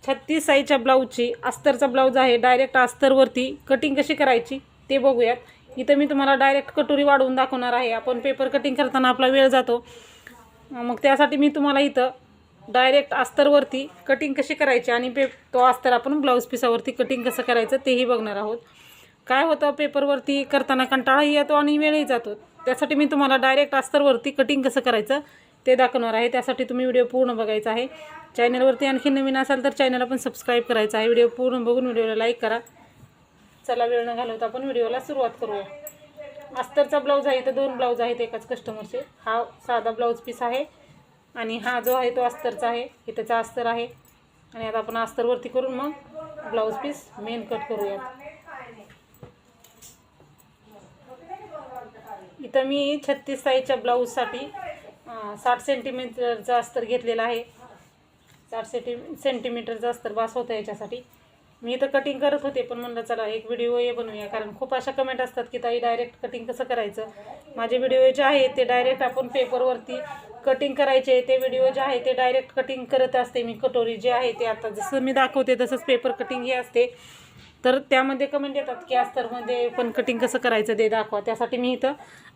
36 साईजच्या ब्लाऊजची अस्तरचा ब्लाऊज आहे. Direct अस्तरवरती cutting कशी करायची ते बघूयात. इथं मी तुम्हाला डायरेक्ट कटोरी वाढवून दाखवणार आहे. आपण पेपर कटिंग करताना आपला वेळ जातो, मग त्यासाठी मी तुम्हाला इथं डायरेक्ट अस्तरवरती कटिंग कशी करायची आणि तो अस्तर आपण ब्लाऊज पिसावरती कटिंग कसं करायचं तेही बघणार आहोत. काय होतं, पेपरवरती करताना कंटाळाही येतो आणि वेळही जातो. त्यासाठी मी तुम्हाला डायरेक्ट अस्तरवरती कटिंग कसं करायचं ते दाखवणार आहे. त्यासाठी तुम्ही व्हिडिओ पूर्ण बघायचा आहे. चॅनलवरती आणखी नवीन असाल तर चॅनलला पण सबस्क्राईब करायचं आहे. व्हिडिओ पूर्ण बघून व्हिडिओला लाईक करा. चला वेळ न घालवता आपण व्हिडिओला सुरुवात करूया. अस्तरचा ब्लाऊज आहे. इथं 2 ब्लाऊज आहेत एकाच कस्टमरचे. हा साधा ब्लाऊज पीस आहे आणि हा जो आहे तो अस्तरचा आहे. हे त्याचा अस्तर आहे आणि आता आपण अस्तरवरती करून मग ब्लाऊज पीस मेन कट करूयात. इथं मी 36 साईजच्या ब्लाऊजसाठी 60 सेंटीमीटरचा अस्तर घेतलेला आहे. 60 सेंटीमीटरचा अस्तर बास होतं याच्यासाठी. मी इथं कटिंग करत होते, पण म्हणलं चला एक व्हिडिओ बनवूया, कारण खूप अशा कमेंट असतात की ताई डायरेक्ट कटिंग कसं करायचं. माझे व्हिडिओ जे आहे ते डायरेक्ट आपण पेपरवरती कटिंग करायचे. ते व्हिडिओ जे आहे ते डायरेक्ट कटिंग करत असते मी. कटोरी जे आहे ते आता जसं मी दाखवते तसंच पेपर कटिंग हे असते. तर त्यामध्ये कमेंट येतात की अस्तरमध्ये पण कटिंग कसं करायचं ते दाखवा. त्यासाठी मी इथं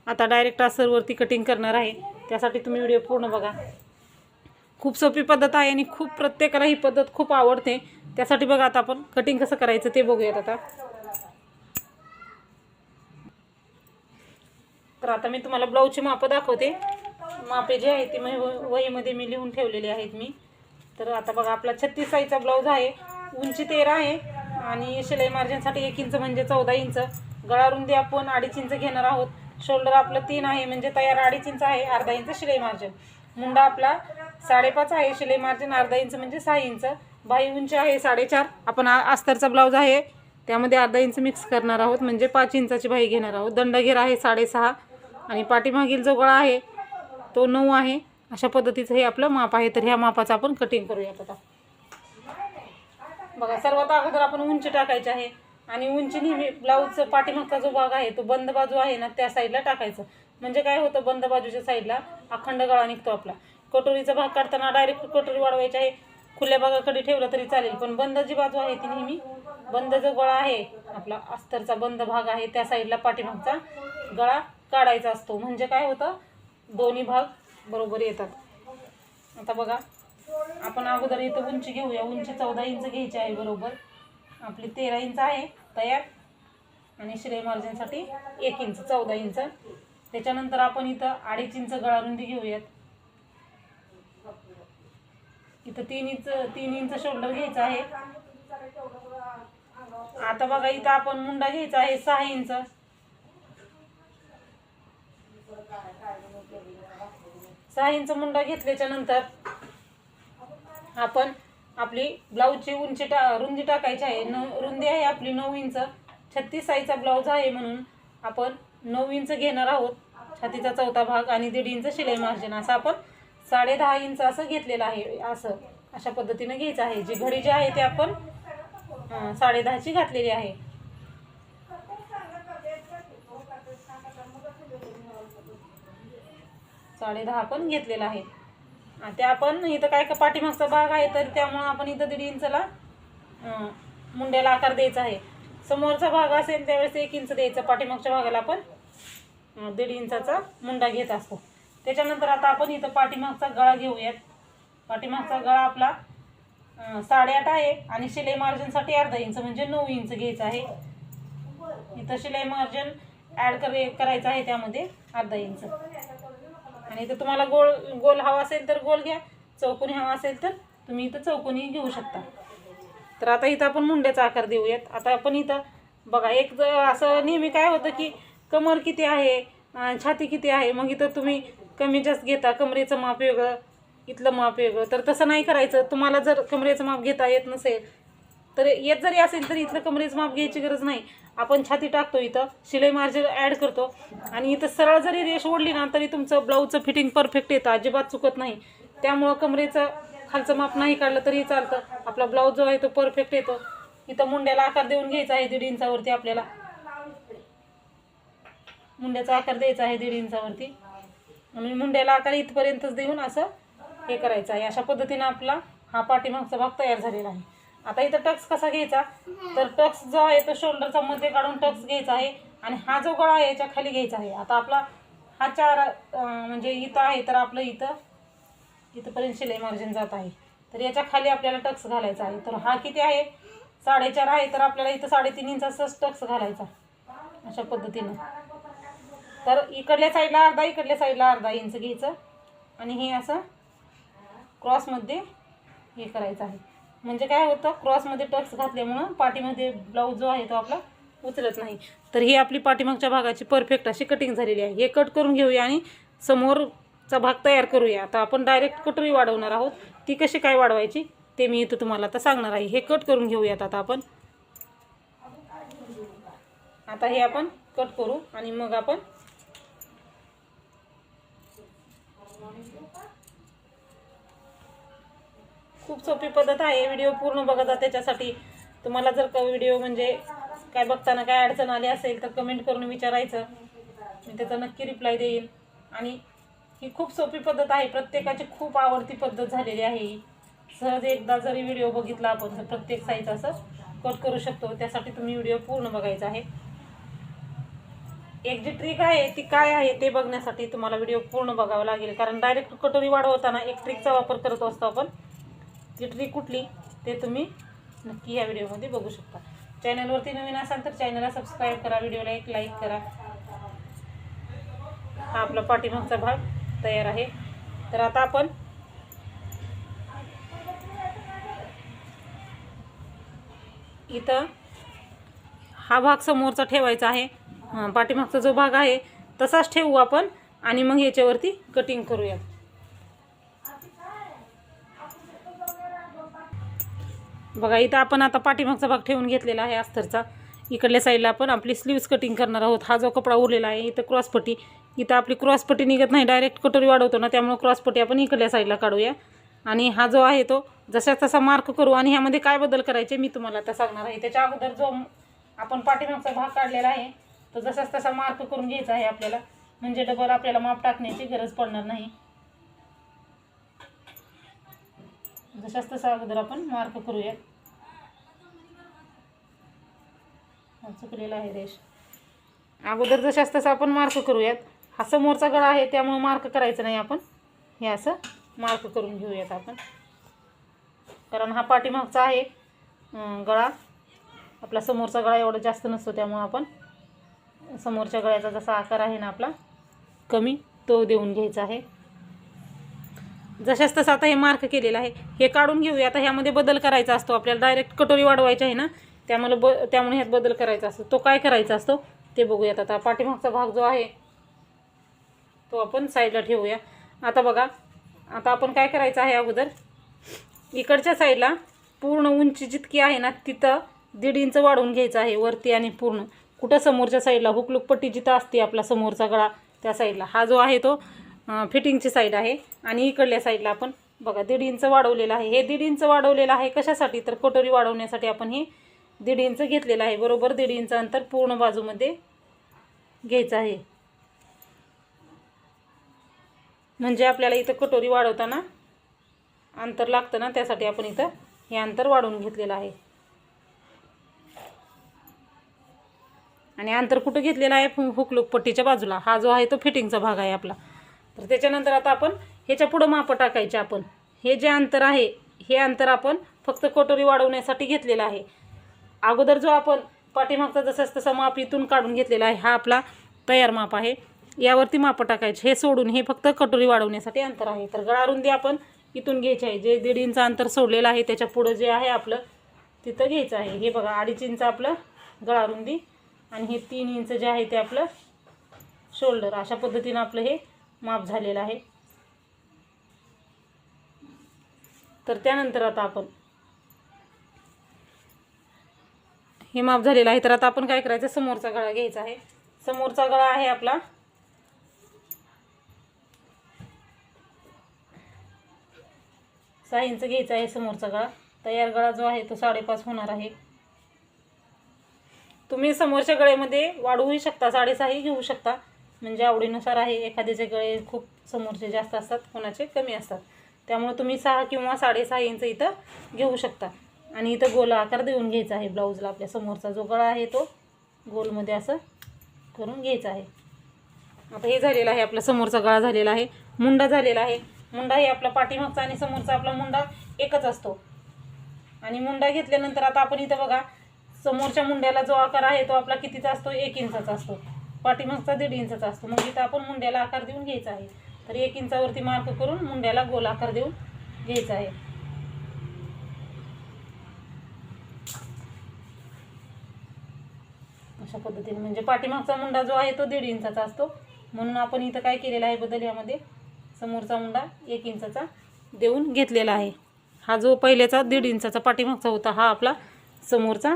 आता डायरेक्ट अस्तरवरती कटिंग करणार आहे. त्यासाठी तुम्ही व्हिडिओ पूर्ण बघा. खूप सोपी पद्धत आहे आणि खूप प्रत्येकाला ही पद्धत खूप आवडते. त्यासाठी बघा आता आपण कटिंग कसं करायचं ते बघूयात आता. तर आता मी तुम्हाला ब्लाऊजची मापं दाखवते. मापे जे आहे ते वहीमध्ये मी लिहून ठेवलेले आहेत मी. तर आता बघा, आपला 36 साईजचा ब्लाऊज आहे. उंची 13 आहे आणि शिलाई मार्जिनसाठी 1 इंच म्हणजे 14 इंच. गळा रुंदी आपण 2.5 इंच घेणार आहोत. शोल्डर आपलं 3 आहे म्हणजे तयार 2.5 इंच आहे. अर्धा इंच शिलाई मार्जिन. मुंडा आपला 5.5 आहे. शिलाई मार्जिन अर्धा इंच म्हणजे 6 इंच. बाही उंची आहे 4.5. आपण अस्तरचा ब्लाऊज आहे त्यामध्ये अर्धा इंच मिक्स करणार आहोत म्हणजे 5 इंचाची बाही घेणार आहोत. दंडघेर आहे 6.5 आणि पाठीमागील जो गळा आहे तो 9 आहे. अशा पद्धतीचं हे आपलं माप आहे. तर ह्या मापाचं आपण कटिंग करूयात आता. बघा, सर्वात अगोदर आपण उंची टाकायची आहे आणि उंची नेहमी ब्लाऊजचा पाठीमागचा जो भाग आहे तो बंद बाजू आहे ना त्या साईडला टाकायचं. म्हणजे काय होतं, बंद बाजूच्या साईडला अखंड गळा निघतो आपला. कटोरीचा भाग काढताना डायरेक्ट कटोरी वाढवायची आहे. खुल्या भागाकडे ठेवलं तरी चालेल, पण बंद जी बाजू आहे ती नेहमी, बंद जो गळा आहे आपला अस्तरचा बंद भाग आहे त्या साईडला पाठीमागचा गळा काढायचा असतो. म्हणजे काय होतं, दोन्ही भाग बरोबर येतात. आता बघा, आपण अगोदर इथं उंची घेऊया. उंची 14 इंच घ्यायची आहे बरोबर. आपली 13 इंच आहे तयार आणि शिलाई मार्जिनसाठी 1 इंच 14 इंच. त्याच्यानंतर आपण इथं 2.5 इंच गळा रुंदी घेऊयात. इथं 3 इंच शोल्डर घ्यायचं आहे. आता बघा, इथं आपण मुंडा घ्यायचा आहे 6 इंच. 6 इंच मुंडा घेतल्याच्या नंतर आपण आपली ब्लाऊजची रुंदी टाकायची आहे. रुंदी आहे आपली 9 इंच. 36 साईजचा ब्लाऊज आहे म्हणून आपण 9 इंच घेणार आहोत. छातीचा चौथा भाग आणि 1.5 इंच शिलाई मार्जिन. असं आपण 10.5 इंच असं घेतलेलं आहे. अशा पद्धतीने घ्यायचं आहे. जी घडी जी आहे ते आपण 10.5ची घातलेली आहे. साडे 10 पण घेतलेला आहे. ते आपण इथं काय का पाठीमागचा भाग आहे तर त्यामुळे आपण इथं 1.5 इंचला मुंड्याला आकार द्यायचा आहे. समोरचा भाग असेल त्यावेळेस 1 इंच द्यायचं. पाठीमागच्या भागाला आपण 1.5 इंचाचा मुंडा घेत असतो. त्याच्यानंतर आता आपण इथं पाठीमागचा गळा घेऊयात. पाठीमागचा गळा आपला 8.5 आहे आणि शिलाई मार्जिनसाठी अर्धा इंच म्हणजे 9 इंच घ्यायचं आहे. इथं शिलाई मार्जिन ॲड करायचं आहे त्यामध्ये अर्धा इंच. आणि इथं तुम्हाला गोल हवा असेल तर गोल घ्या, चौकोनी हवा असेल तर तुम्ही इथं चौकोनी घेऊ शकता. तर आता इथं आपण मुंड्याचा आकार देऊयात. आता आपण इथं बघा, एक असं नेहमी काय होतं की कमर किती आहे, छाती किती आहे, मग इथं तुम्ही कमी जास्त घेता. कमरेचं माप वेगळं, इथलं माप वेगळं. तर तसं नाही करायचं. तुम्हाला जर कमरेचं माप घेता येत नसेल तर येत जरी असेल तर इथलं कमरेचं माप घ्यायची गरज नाही. आपण छाती टाकतो, इथं शिलाई मार्जिन ॲड करतो आणि इथं सरळ जरी रेष ओढली ना तरी तुमचं ब्लाऊजचं फिटिंग परफेक्ट येतं, अजिबात चुकत नाही. त्यामुळं कमरेचं खालचं माप नाही काढलं तरी चालतं. आपला ब्लाऊज जो आहे तो परफेक्ट येतो. इथं मुंड्याला आकार देऊन घ्यायचा आहे 1.5 इंचावरती. आपल्याला मुंड्याचा आकार द्यायचा आहे 1.5 इंचावरती आणि मुंड्याला आकार इथपर्यंतच देऊन असं हे करायचं आहे. अशा पद्धतीनं आपला हा पाठीमागचा भाग तयार झालेला आहे. आता इथं टक्स कसा घ्यायचा, तर टक्स जो आहे तो शोल्डरचा मध्ये काढून टक्स घ्यायचा आहे आणि हा जो गळा आहे याच्या खाली घ्यायचा आहे. आता आपला हा 4 म्हणजे इथं आहे, तर आपलं इथंपर्यंत शिलाई मार्जिन जात आहे, तर याच्या खाली आपल्याला टक्स घालायचा आहे. तर हा किती आहे, 4.5 आहे, तर आपल्याला इथं 3.5 इंचाचाच टक्स घालायचा अशा पद्धतीनं. तर इकडल्या साईडला अर्धा, इकडल्या साईडला अर्धा इंच घ्यायचं आणि हे असं क्रॉसमध्ये हे करायचं आहे. म्हणजे काय होतं, क्रॉसमध्ये टक्स घातल्यामुळं पाठीमध्ये ब्लाऊज जो आहे तो आपला उचलत नाही. तर ही आपली पाठीमागच्या भागाची परफेक्ट अशी कटिंग झालेली आहे. हे कट करून घेऊया आणि समोरचा भाग तयार करूया. आता आपण डायरेक्ट कटोरी वाढवणार आहोत, ती कशी काय वाढवायची ते मी इथं तुम्हाला आता सांगणार आहे. हे कट करून घेऊयात आता आपण. आता हे आपण कट करू आणि मग आपण खूप सोपी पद्धत आहे. व्हिडिओ पूर्ण बघा. त्याच्यासाठी तुम्हाला जर का व्हिडिओ म्हणजे काय बघताना काय अडचण आली असेल तर कमेंट करून विचारायचं, मी त्याचा नक्की रिप्लाय देईन. आणि ही खूप सोपी पद्धत आहे, प्रत्येकाची खूप आवडती पद्धत झालेली आहे ही. सहज एकदा जरी व्हिडिओ बघितला आपण तर प्रत्येक साईज असं कट करू शकतो. त्यासाठी तुम्ही व्हिडिओ पूर्ण बघायचा आहे. एक जी ट्रिक आहे ती काय आहे ते बघण्यासाठी तुम्हाला व्हिडिओ पूर्ण बघावा लागेल, कारण डायरेक्ट कटोरी वाढवताना एक ट्रिकचा वापर करत असतो आपण. ती ट्रिक कुठली ते तुम्ही नक्की या व्हिडिओमध्ये बघू शकता. चॅनलवरती नवीन असाल तर चॅनलला सबस्क्राईब करा, व्हिडिओला एक लाईक करा. हा आपला पाठीमागचा भाग तयार आहे. तर आता आपण इथं हा भाग समोरचा ठेवायचा आहे, पाठीमागचा जो भाग आहे तसाच ठेवू आपण आणि मग याच्यावरती कटिंग करूया. बघा इथं आपण आता पाठीमागचा भाग ठेवून घेतलेला आहे अस्तरचा. इकडल्या साईडला आपण आपली स्लीव्स कटिंग करणार आहोत. हा जो कपडा उरलेला आहे इथं क्रॉसपट्टी, इथं आपली क्रॉसपट्टी निघत नाही, डायरेक्ट कटोरी वाढवतो ना, त्यामुळे क्रॉसपट्टी आपण इकडल्या साईडला काढूया. आणि हा जो आहे तो जसा तसा मार्क करू आणि ह्यामध्ये काय बदल करायचे मी तुम्हाला आता सांगणार आहे. त्याच्या अगोदर जो आपण पाठीमागचा भाग काढलेला आहे तो जसाच तसा मार्क करून घ्यायचा आहे आपल्याला, म्हणजे डबल आपल्याला माप टाकण्याची गरज पडणार नाही. जसाच तसा अगोदर आपण मार्क करूया. चुकलेला आहे रेष. अगोदर जशाच तसा आपण मार्क करूयात. हा समोरचा गळा आहे त्यामुळे मार्क करायचं नाही आपण, हे असं मार्क करून घेऊयात आपण, कारण हा पाठीमागचा आहे गळा. आपला समोरचा गळा एवढा जास्त नसतो, त्यामुळे आपण समोरच्या गळ्याचा जसा आकार आहे ना आपला कमी, तो देऊन घ्यायचा आहे. जशाच तसं आता हे मार्क केलेलं आहे हे काढून घेऊया. आता ह्यामध्ये बदल करायचा असतो आपल्याला, डायरेक्ट कटोरी वाढवायची आहे ना, त्यामुळे ह्यात बदल करायचा असतो. तो काय करायचा असतो ते बघूयात. आता पाठीमागचा भाग जो आहे तो आपण साईडला ठेवूया. आता बघा, आता आपण काय करायचं आहे, अगोदर इकडच्या साईडला पूर्ण उंची जितकी आहे ना तिथं 1.5 इंच वाढवून घ्यायचं आहे वरती आणि पूर्ण. कुठं समोरच्या साईडला हुकलूक पट्टी जिथं असते आपला समोरचा गळा त्या साईडला. हा जो आहे तो फिटिंगची साईड आहे आणि इकडल्या साईडला आपण बघा 1.5 इंच वाढवलेलं आहे. हे 1.5 इंच वाढवलेलं आहे कशासाठी, तर कटोरी वाढवण्यासाठी आपण हे 1.5 इंच घेतलेलं आहे. बरोबर 1.5 इंच अंतर पूर्ण बाजूमध्ये घ्यायचं आहे, म्हणजे आपल्याला इथं कटोरी वाढवताना अंतर लागतं ना, त्यासाठी आपण इथं हे अंतर वाढवून घेतलेलं आहे. आणि अंतर कुठं घेतलेलं आहे, हुकलूक पट्टीच्या बाजूला. हा जो आहे तो फिटिंगचा भाग आहे आपला. तर त्याच्यानंतर आता आपण ह्याच्या पुढं मापं टाकायचे. आपण हे जे अंतर आहे हे अंतर आपण फक्त कटोरी वाढवण्यासाठी घेतलेलं आहे. अगोदर जो आपण पाठीमागचा जसाच तसा माप इथून काढून घेतलेला आहे हा आपला तयार माप आहे. यावरती मापं टाकायचे, हे सोडून हे फक्त कटोरी वाढवण्यासाठी अंतर आहे. तर गळा रुंदी आपण इथून घ्यायची आहे, जे 1.5 इंच अंतर सोडलेलं आहे त्याच्या पुढं जे आहे आपलं तिथं घ्यायचं आहे. हे बघा 2.5 इंच आपलं गळा रुंदी आणि हे 3 इंच जे आहे ते आपलं शोल्डर. अशा पद्धतीनं आपलं हे माप झालेलं आहे. तर त्यानंतर आता आपण हे माप झालेलं आहे. तर आता आपण काय करायचं, समोरचा गळा घ्यायचा आहे. समोरचा गळा आहे आपला 6 इंच घ्यायचा आहे समोरचा गळा. तयार गळा जो आहे तो 5.5 होणार आहे. तुम्ही समोरच्या गळ्यामध्ये वाढवूही शकता, 6.5 घेऊ शकता, म्हणजे आवडीनुसार आहे. एखाद्याचे गळे खूप समोरचे जास्त असतात, कोणाचे कमी असतात, त्यामुळे तुम्ही 6 किंवा 6.5 इंच इथं घेऊ शकता. आणि इथं गोल आकार देऊन घ्यायचा आहे ब्लाऊजला. आपल्या समोरचा जो गळा आहे तो गोलमध्ये असं करून घ्यायचा आहे. आता हे झालेलं आहे, आपला समोरचा गळा झालेला आहे, मुंडा झालेला आहे. मुंडा हे आपला पाठीमागचा आणि समोरचा आपला मुंडा एकच असतो. आणि मुंडा घेतल्यानंतर आता आपण इथं बघा, समोरच्या मुंड्याला जो आकार आहे तो आपला कितीचा असतो, 1 इंचाचा असतो. पाठीमागचा 1.5 इंचाचा असतो. मग इथं आपण मुंड्याला आकार देऊन घ्यायचा आहे. तर 1 इंचावरती मार्क करून मुंड्याला गोल आकार देऊन घ्यायचा आहे. अशा पद्धतीने, म्हणजे पाठीमागचा मुंडा जो आहे तो 1.5 इंचाचा असतो. म्हणून आपण इथं काय केलेलं आहे बदल, यामध्ये समोरचा मुंडा 1 इंचाचा देऊन घेतलेला आहे. हा जो पहिल्याचा 1.5 इंचाचा पाठीमागचा होता, हा आपला समोरचा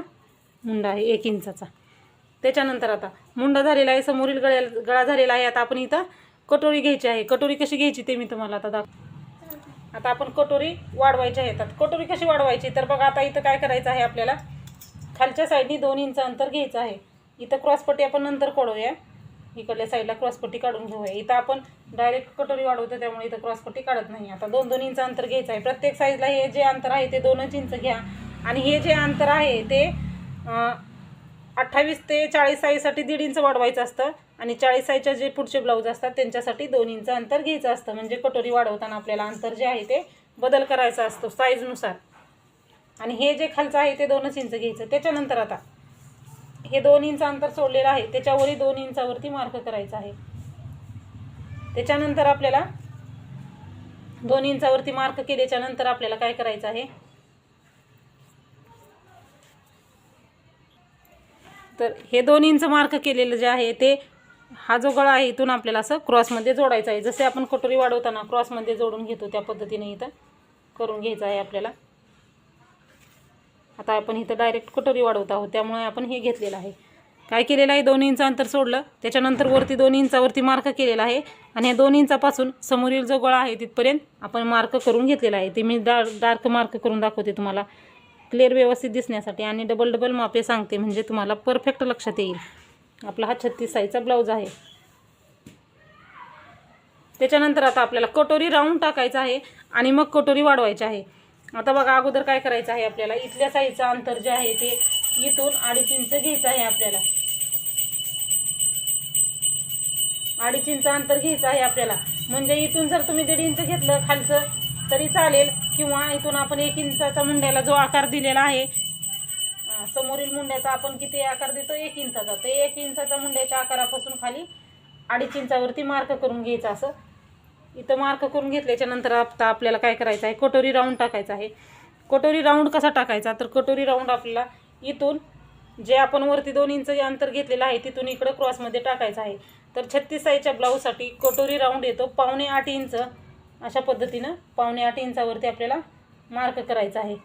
मुंडा आहे 1 इंचाचा. त्याच्यानंतर आता मुंडा झालेला आहे, समोरील गळा झालेला आहे. आता आपण इथं कटोरी घ्यायची आहे. कटोरी कशी घ्यायची ते मी तुम्हाला आता आता आपण कटोरी वाढवायची आहे. तर कटोरी कशी वाढवायची, तर बघा आता इथं काय करायचं आहे, आपल्याला खालच्या साईडनी 2 इंच अंतर घ्यायचं आहे. इथं क्रॉसपट्टी आपण नंतर काढूया, इकडल्या साईडला क्रॉसपट्टी काढून घेऊया. इथं आपण डायरेक्ट कटोरी वाढवतो त्यामुळे इथं क्रॉसपट्टी काढत नाही. आता 2-2 इंच अंतर घ्यायचं आहे. प्रत्येक साईजला हे जे अंतर आहे ते 2 इंच घ्या. आणि हे जे अंतर आहे ते 28 ते 40 साईजसाठी 1.5 इंच वाढवायचं असतं. आणि 40 साईजचे जे पुढचे ब्लाऊज असतात त्यांच्यासाठी 2 इंच अंतर घ्यायचं असतं. म्हणजे कटोरी वाढवताना आपल्याला अंतर जे आहे ते बदल करायचा असतो साईजनुसार. आणि हे जे खालचं आहे ते 2 इंच घ्यायचं. त्याच्यानंतर आता हे 2 इंच अंतर सोडलेलं आहे त्याच्यावरही 2 इंचावरती मार्क करायचं आहे. त्याच्यानंतर आपल्याला 2 इंचावरती मार्क केल्याच्या नंतर आपल्याला काय करायचं आहे, तर हे 2 इंच मार्क केलेलं जे आहे ते हा जो गळा आहे इथून आपल्याला असं क्रॉसमध्ये जोडायचा आहे. जसे आपण कटोरी वाढवताना क्रॉसमध्ये जोडून घेतो त्या पद्धतीने इथं करून घ्यायचं आहे आपल्याला. आता आपण इथं डायरेक्ट कटोरी वाढवत आहोत त्यामुळे आपण हे घेतलेलं आहे. काय केलेलं आहे, 2 इंच अंतर सोडलं, त्याच्यानंतर वरती 2 इंचावरती मार्क केलेला आहे. आणि हे 2 इंचापासून समोरील जो गळा आहे तिथपर्यंत आपण मार्क करून घेतलेला आहे. ते मी डार्क मार्क करून दाखवते तुम्हाला क्लिअर व्यवस्थित दिसण्यासाठी. आणि डबल मापे सांगते म्हणजे तुम्हाला परफेक्ट लक्षात येईल. आपला हा 36 साईजचा ब्लाऊज आहे. त्याच्यानंतर आता आपल्याला कटोरी राऊंड टाकायचा आहे आणि मग कटोरी वाढवायची आहे. आता बघा, अगोदर काय करायचं आहे, आपल्याला इथल्या साईजचं अंतर जे आहे ते इथून 2.5 इंच घ्यायचं आहे. आपल्याला 2.5 इंच अंतर घ्यायचं आहे आपल्याला. म्हणजे इथून जर तुम्ही 1.5 इंच घेतलं खालचं तरी चालेल, किंवा इथून आपण 1 इंचाचा मुंड्याला जो आकार दिलेला आहे, समोरील मुंड्याचा आपण किती आकार देतो, 1 इंचाचा, ते 1 इंचाचा मुंड्याच्या आकारापासून खाली 2.5 इंचावरती मार्क करून घ्यायचं. असं इथं मार्क करून घेतल्याच्या नंतर आता आपल्याला काय करायचं आहे, कटोरी राऊंड टाकायचा आहे. कटोरी राऊंड कसा टाकायचा, तर कटोरी राऊंड आपल्याला इथून जे आपण वरती 2 इंच अंतर घेतलेलं आहे तिथून इकडं क्रॉसमध्ये टाकायचं आहे. तर 36 साईजच्या ब्लाऊजसाठी कटोरी राऊंड येतो 7.25 इंच. अशा पद्धतीनं 7.25 इंचावरती आपल्याला मार्क करायचा आहे.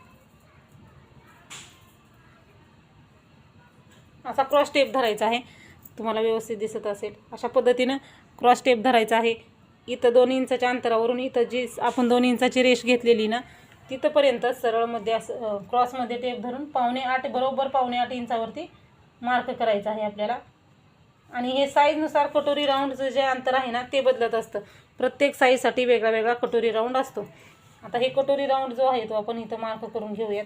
असा क्रॉस टेप धरायचा आहे, तुम्हाला व्यवस्थित दिसत असेल. अशा पद्धतीनं क्रॉस टेप धरायचा आहे. इथं 2 इंचाच्या अंतरावरून इथं जी आपण 2 इंचाची रेष घेतलेली ना तिथंपर्यंत सरळमध्ये असं क्रॉसमध्ये टेप धरून 7.25 बरोबर 7.25 इंचावरती मार्क करायचं आहे आपल्याला. आणि हे साईजनुसार कटोरी राऊंडचं जे अंतर आहे ना ते बदलत असतं. प्रत्येक साईजसाठी वेगळा वेगळा कटोरी राऊंड असतो. आता हे कटोरी राऊंड जो आहे तो आपण इथं मार्क करून घेऊयात.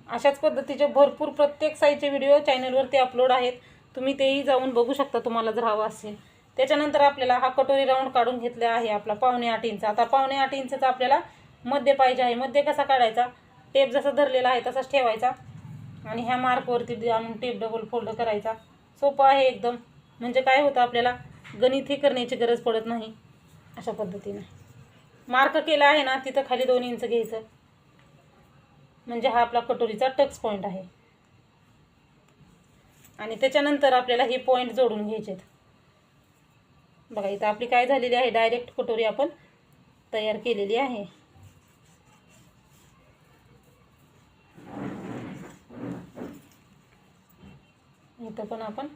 अशाच पद्धतीचे भरपूर प्रत्येक साईजचे व्हिडिओ चॅनलवरती अपलोड आहेत, तुम्ही तेही जाऊन बघू शकता तुम्हाला जर हवं असेल. त्याच्यानंतर आपल्याला हा कटोरी राऊंड काढून घेतला आहे आपला 7.25 इंच. आता 7.25 इंचचा आपल्याला मध्य पाहिजे आहे. मध्य कसा काढायचा, टेप जसा धरलेला आहे तसाच ठेवायचा आणि ह्या मार्कवरती आणून टेप डबल फोल्ड करायचा. सोपं आहे एकदम. म्हणजे काय होतं, आपल्याला गणित हे करण्याची गरज पडत नाही. अशा पद्धतीने मार्क केला आहे ना तिथं खाली 2 इंच घ्यायचं, म्हणजे हा आपला कटोरीचा टच पॉईंट आहे. आणि त्याच्यानंतर आपल्याला हे पॉईंट जोडून घ्यायचे. बघा इथं आपली काय झालेली आहे, डायरेक्ट कटोरी आपण तयार केलेली आहे. इथं पण आपण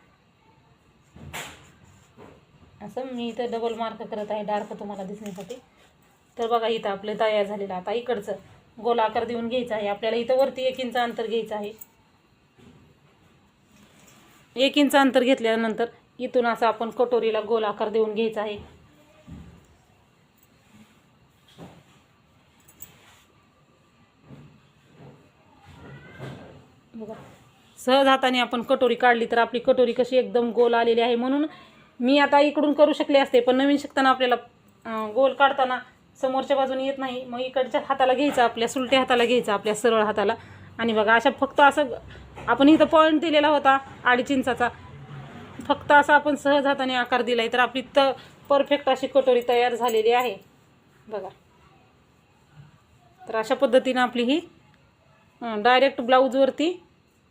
असं मी इथं डबल मार्क करत आहे डार्क तुम्हाला दिसण्यासाठी. तर बघा इथं आपले तयार झालेलं. आता इकडचं गोल आकार देऊन घ्यायचा आहे आपल्याला. इथं वरती 1 इंच अंतर घ्यायचं आहे. 1 इंच अंतर घेतल्यानंतर इथून असं आपण कटोरीला गोल आकार देऊन घ्यायचा आहे. बघा सहज हाताने आपण कटोरी काढली तर आपली कटोरी कशी एकदम गोल आलेली आहे. म्हणून मी आता इकडून करू शकले असते, पण नवीन शिकताना आपल्याला गोल काढताना समोरच्या बाजूने येत नाही. मग इकडच्या हाताला घ्यायचं, आपल्या सुलट्या हाताला घ्यायचं, आपल्या सरळ हाताला. आणि बघा अशा फक्त असं आपण इथं पॉईंट दिलेला होता 2.5 इंचाचा, फक्त असा आपण सहज हाताने आकार दिला आहे तर आपली परफेक्ट अशी कटोरी तयार झालेली आहे बघा. तर अशा पद्धतीनं आपली ही डायरेक्ट ब्लाऊजवरती,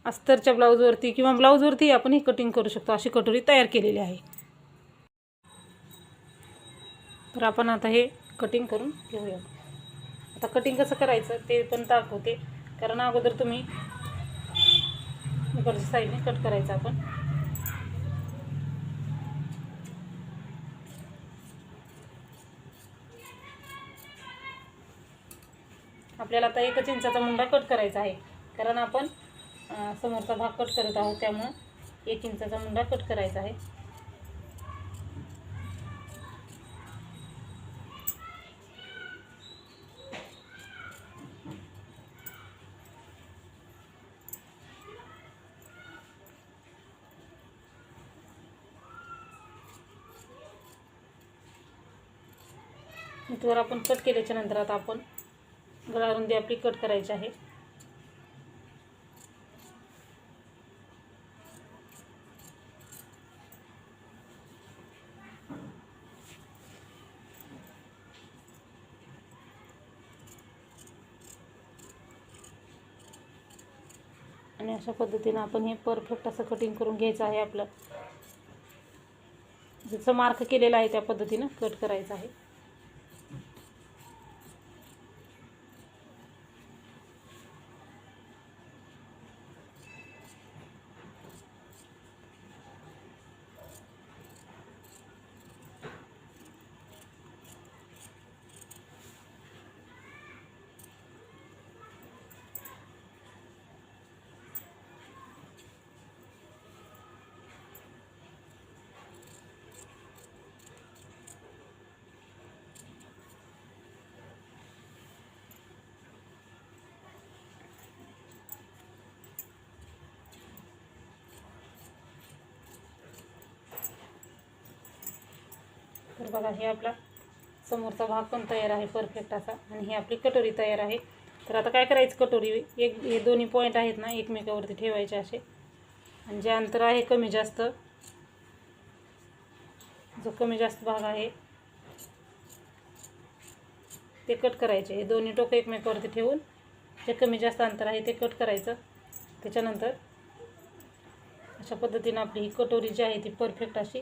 अस्तरच्या ब्लाऊजवरती किंवा ब्लाऊजवरती आपण ही कटिंग करू शकतो, अशी कटोरी तयार केलेली आहे. तर आपण आता हे कटिंग करून घेऊया. आता कटिंग कसं करायचं ते पण दाखवते, कारण अगोदर तुम्ही इकडच्या साईडने कट करायचं आपण. आपल्याला आता 1 इंचाचा मुंडा कट करायचा आहे, कारण आपण समोरचा भाग कट करत आहोत, त्यामुळं 1 इंचाचा मुंडा कट करायचा आहे. इथवर आपण कट केल्याच्या नंतर आता आपण गळारुंदी आपली कट करायची आहे. आणि अशा पद्धतीने आपण हे परफेक्ट असं कटिंग करून घ्यायचं आहे. आपलं जसं मार्क केलेलं आहे त्या पद्धतीनं कट करायचं आहे. तर बघा हे आपला समोरचा भाग पण तयार आहे परफेक्ट असा, आणि ही आपली कटोरी तयार आहे. तर आता काय करायचं, कटोरी हे दोन्ही पॉईंट आहेत ना एकमेकावरती ठेवायचे असे, आणि जे अंतर आहे कमी जास्त, जो कमी जास्त भाग आहे ते कट करायचे. हे दोन्ही टोकं एकमेकावरती ठेवून जे कमी जास्त अंतर आहे ते कट करायचं. त्याच्यानंतर अशा पद्धतीनं आपली ही कटोरी जी आहे ती परफेक्ट अशी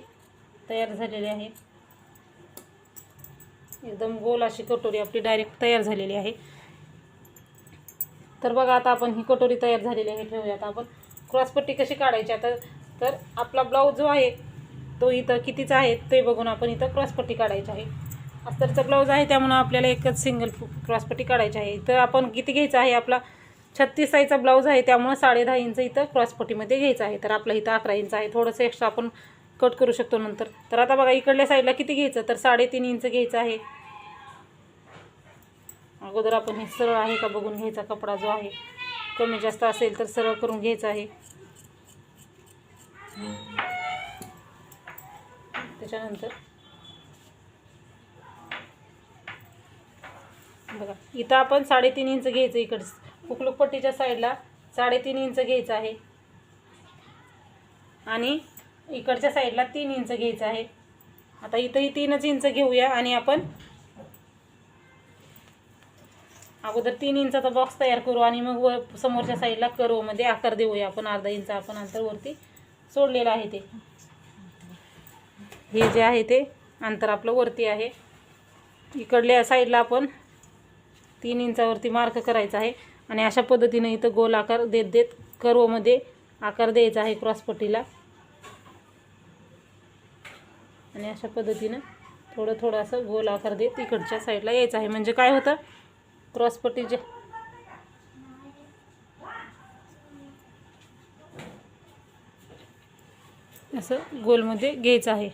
तयार झालेली आहे. एकदम गोल अशी कटोरी आपली डायरेक्ट तयार झालेली आहे. तर बघा आता आपण ही कटोरी तयार झालेली आहे. ठेवूया आता आपण क्रॉसपट्टी कशी काढायची. आता तर आपला ब्लाऊज जो आहे तो इथं कितीचा आहे ते बघून आपण इथं क्रॉसपट्टी काढायची आहे. अस्तरचा ब्लाऊज आहे त्यामुळं आपल्याला एकच सिंगल क्रॉसपट्टी काढायची आहे. इथं आपण किती घ्यायचं आहे, आपला 36 साईजचा ब्लाऊज आहे त्यामुळं 10.5 इंच इथं क्रॉसपट्टीमध्ये घ्यायचं आहे. तर आपला इथं 11 इंच आहे, थोडंसं एक्स्ट्रा आपण कट करू शकतो नंतर. तर आता बघा इकडल्या साईडला किती घ्यायचं, तर 3.5 इंच घ्यायचं आहे. अगोदर आपण हे सरळ आहे का बघून घ्यायचा. कपडा जो आहे कमी जास्त असेल तर सरळ करून घ्यायचा आहे. त्याच्यानंतर बघा इथं आपण 3.5 इंच घ्यायचं. इकडं हुकलूकपट्टीच्या साईडला 3.5 इंच घ्यायचं आहे, आणि इकडच्या साईडला 3 इंच घ्यायचं आहे. आता इथंही 3 इंच घेऊया, आणि आपण अगोदर 3 इंचाचा बॉक्स तयार करू, आणि मग समोरच्या साईडला कर्वमध्ये आकार देऊया आपण. 1/2 इंच आपण अंतर वरती सोडलेलं आहे. ते हे जे आहे ते अंतर आपलं वरती आहे. इकडल्या साईडला आपण 3 इंचावरती मार्क करायचा आहे, आणि अशा पद्धतीने इथं गोल आकार देत देत कर्वमध्ये आकार द्यायचा आहे क्रॉसपट्टीला. आणि अशा पद्धतीनं थोडं थोडं असं गोल आकार देत इकडच्या साईडला यायचं आहे. म्हणजे काय होतं, क्रॉसपट्टी जे असं गोलमध्ये घ्यायचं आहे.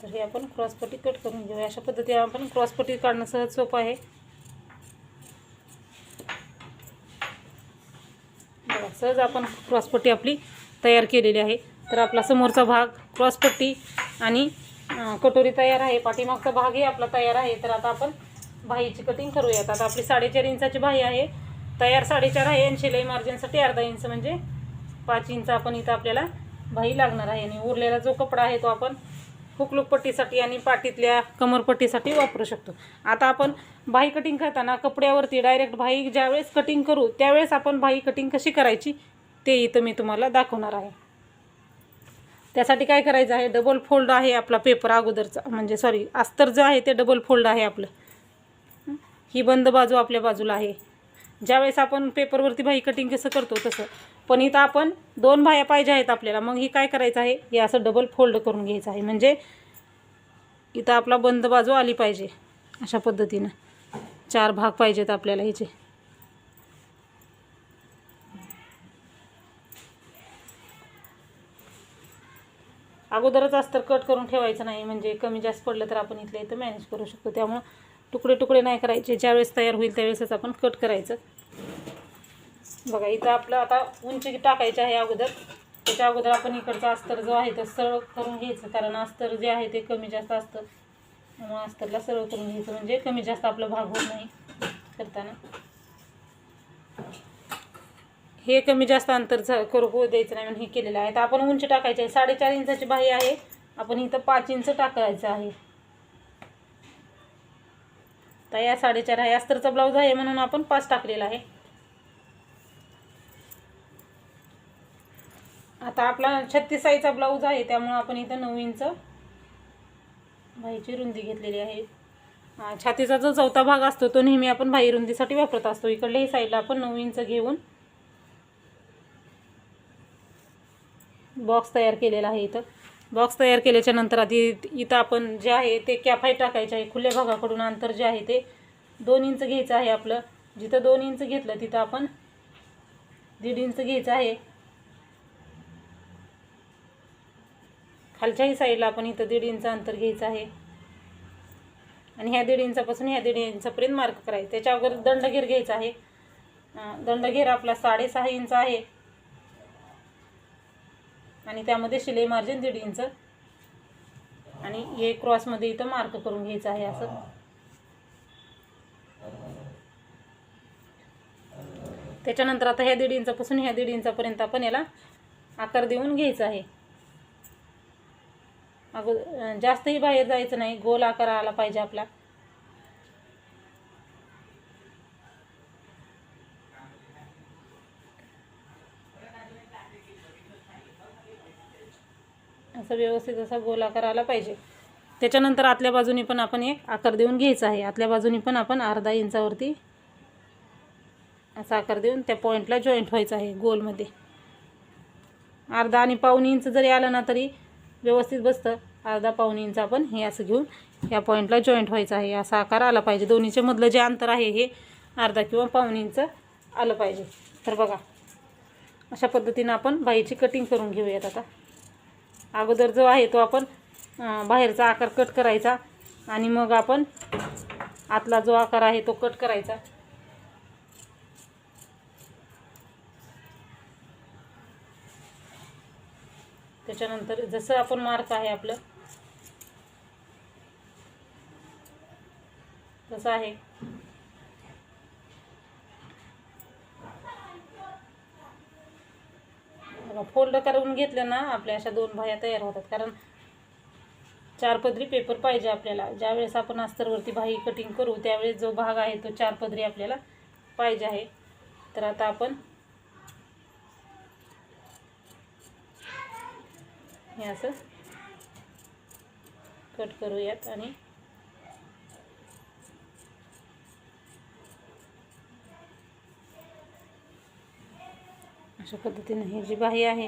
तर हे आपण क्रॉसपट्टी कट करून घेऊया. अशा पद्धतीने आपण क्रॉसपट्टी काढणं सहज सोपं आहे. बघा, सहज आपण क्रॉसपट्टी आपली तयार केलेली आहे. तर आपला समोरचा भाग क्रॉसपट्टी आणि कटोरी तयार आहे. पाठीमागचा भागही आपला तयार आहे. तर आता आपण बाहीची कटिंग करूयात. आता आपली 4.5 इंचाची बाही आहे. तयार 4.5 आहे आणि शिलाई मार्जिनसाठी अर्धा इंच म्हणजे 5 इंच आपण इथं आपल्याला बाही लागणार आहे. आणि उरलेला जो कपडा आहे तो आपण हुक पट्टीसाठी आणि पाठीतल्या कमरपट्टीसाठी वापरू शकतो. आता आपण बाही कटिंग करताना कपड्यावरती डायरेक्ट बाही ज्यावेळेस कटिंग करू त्यावेळेस आपण बाही कटिंग कशी करायची ते इथं मी तुम्हाला दाखवणार आहे. त्यासाठी काय करायचं आहे, डबल फोल्ड आहे आपला पेपर अगोदरचा, म्हणजे सॉरी अस्तर जो आहे ते डबल फोल्ड आहे आपलं. ही बंद बाजू आपल्या बाजूला आहे. ज्यावेळेस आपण पेपरवरती बाही कटिंग कसं करतो तसं, पण इथं आपण 2 बाह्या पाहिजे आहेत आपल्याला. मग ही काय करायचं आहे, हे असं डबल फोल्ड करून घ्यायचं आहे. म्हणजे इथं आपला बंद बाजू आली पाहिजे. अशा पद्धतीनं 4 भाग पाहिजेत आपल्याला ह्याचे. अगोदरच अस्तर कट करून ठेवायचं नाही, म्हणजे कमी जास्त पडलं तर आपण इथल्या इथं मॅनेज करू शकतो. त्यामुळं तुकडे तुकडे नाही करायचे. ज्यावेळेस तयार होईल त्यावेळेसच आपण कट करायचं. बघा, इथं आपलं आता उंची टाकायची आहे अगोदर. त्याच्या अगोदर आपण इकडचा अस्तर जो आहे तो सरळ करून घ्यायचं, कारण अस्तर जे आहे ते कमी जास्त असतं. म्हणून अस्तरला सरळ करून घ्यायचं, म्हणजे कमी जास्त आपला भाग होत नाही करताना. हे कमी जास्त अंतर करू द्यायचं नाही म्हणून हे केलेलं आहे. तर आपण उंची टाकायची आहे. 4.5 इंचाची बाही आहे. आपण इथं 5 इंच टाकायचं आहे. तर या 4.5 आहे. अस्तरचा ब्लाऊज आहे म्हणून आपण 5 टाकलेला आहे. आता आपला 36 साईजचा ब्लाऊज आहे, त्यामुळे आपण इथं 9 इंच बाहीची रुंदी घेतलेली आहे. छातीचा जो चौथा भाग असतो तो नेहमी आपण बाही रुंदीसाठी वापरत असतो. इकडल्याही साईडला आपण 9 इंच घेऊन बॉक्स तयार केलेला आहे. इथं बॉक्स तयार केल्याच्या नंतर आधी इथं आपण जे आहे ते कॅफाय टाकायचे आहे. खुल्या भागाकडून अंतर जे आहे ते 2 इंच घ्यायचं आहे आपलं. जिथं 2 इंच घेतलं तिथं आपण 1.5 इंच घ्यायचं आहे. खालच्याही साईडला आपण इथं 1.5 इंच अंतर घ्यायचं आहे. आणि ह्या 1.5 इंचापासून ह्या 1.5 इंचापर्यंत मार्क करायचं. त्याच्या अगोदर दंडघेर घ्यायचा आहे. दंडघेर आपला 6.5 इंच आहे आणि त्यामध्ये शिलाई मार्जिन 1.5 इंच आणि हे क्रॉसमध्ये इथं मार्क करून घ्यायचं आहे असं. त्याच्यानंतर आता ह्या 1.5 इंचापासून ह्या 1.5 इंचापर्यंत आपण याला आकार देऊन घ्यायचा आहे. जास्तही बाहेर जायचं नाही, गोल आकार आला पाहिजे आपला. असं व्यवस्थित असा गोल आकार आला पाहिजे. त्याच्यानंतर आतल्या बाजूनी पण आपण एक आकार देऊन घ्यायचा आहे. आतल्या बाजूनी पण आपण अर्धा इंचावरती असा आकार देऊन त्या पॉईंटला जॉईंट व्हायचं आहे गोलमध्ये. अर्धा आणि पाऊण इंच जरी आलं ना तरी व्यवस्थित बसतं. अर्धा पाऊण इंच आपण हे असं घेऊन या पॉईंटला जॉईंट व्हायचं आहे. असा आकार आला पाहिजे. दोन्हीच्या मधलं जे अंतर आहे हे अर्धा किंवा पाऊण इंच आलं पाहिजे. तर बघा, अशा पद्धतीनं आपण बाहीची कटिंग करून घेऊयात. आता अगोदर जो आहे तो आपण बाहेरचा आकार कट करायचा आणि मग आपण आतला जो आकार आहे तो कट करायचा. त्याच्यानंतर जसं आपण मार्क आहे आपलं तसं आहे. फोल्ड करून घेतलं ना आपल्या अशा 2 बाह्या तयार होतात. कारण 4 पदरी पेपर पाहिजे आपल्याला. ज्यावेळेस आपण अस्तरवरती बाही कटिंग करू त्यावेळेस जो भाग आहे तो 4 पदरी आपल्याला पाहिजे आहे. तर आता आपण हे असं कट करूयात आणि अशा पद्धतीने ही जी बाही आहे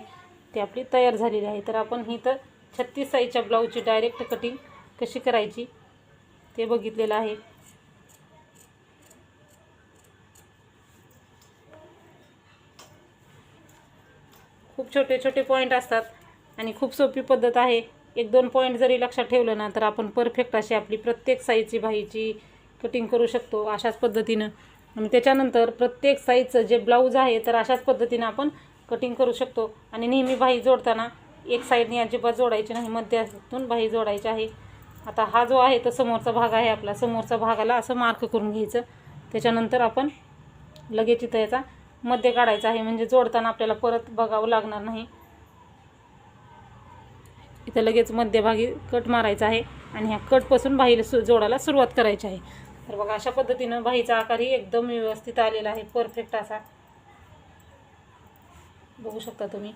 ती आपली तयार झालेली आहे. तर आपण ही तर 36 साईजच्या ब्लाऊजची डायरेक्ट कटिंग कशी करायची ते बघितलेलं आहे. खूप छोटे छोटे पॉईंट असतात आणि खूप सोपी पद्धत आहे. 1-2 पॉईंट जरी लक्षात ठेवलं ना तर आपण परफेक्ट अशी आपली प्रत्येक साईजची बाहीची कटिंग करू शकतो अशाच पद्धतीनं. आणि त्याच्यानंतर प्रत्येक साईजचं जे ब्लाऊज आहे तर अशाच पद्धतीनं आपण कटिंग करू शकतो. आणि नेहमी बाही जोडताना एक साईडने अजिबात जोडायची नाही, मध्यातून बाही जोडायची आहे. आता हा जो आहे तर समोरचा भाग आहे आपला, समोरचा भागाला असं मार्क करून घ्यायचं. त्याच्यानंतर आपण लगेच इथं याचा मध्य काढायचा आहे, म्हणजे जोडताना आपल्याला परत बघावं लागणार नाही. इथं लगेच मध्यभागी कट मारायचा आहे आणि ह्या कटपासून बाहीला जोडायला सुरुवात करायची आहे. तर बघा अशा पद्धतीनं बाहीचा आकारही एकदम व्यवस्थित आलेला आहे, परफेक्ट असा बघू शकता तुम्ही.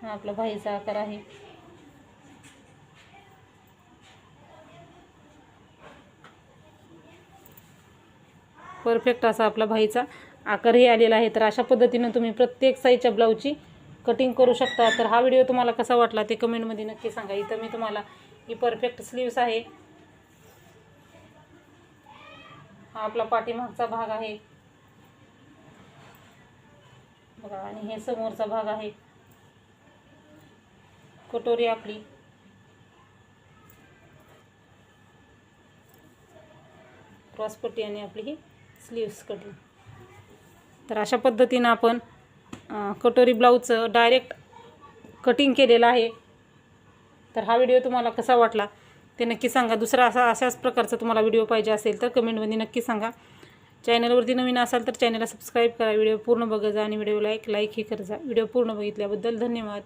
हा आपला बाहीचा आकार आहे. परफेक्ट असा आपला बाहीचा आकारही आलेला आहे. तर अशा पद्धतीनं तुम्ही प्रत्येक साईजच्या ब्लाऊजची कटिंग करू शकता. तर हा व्हिडिओ तुम्हाला कसा वाटला ते कमेंटमध्ये नक्की सांगा. इथं मी तुम्हाला ही परफेक्ट स्लीव्स आहे, हा आपला पाठीमागचा भाग आहे बघा, आणि हे समोरचा भाग आहे, कटोरी आपली, क्रॉसपट्टी आणि आपली ही स्लीव्स कटिंग. तर अशा पद्धतीनं आपण कटोरी ब्लाऊजचं डायरेक्ट कटिंग केलेलं आहे. तर हा व्हिडिओ तुम्हाला कसा वाटला ते नक्की सांगा. दुसरा अशाच प्रकारचा तुम्हाला व्हिडिओ पाहिजे असेल तर कमेंटमध्ये नक्की सांगा. चॅनलवरती नवीन असाल तर चॅनलला सबस्क्राईब करा, व्हिडिओ पूर्ण बघा जा आणि व्हिडिओला लाईकही करा. व्हिडिओ पूर्ण बघितल्याबद्दल धन्यवाद.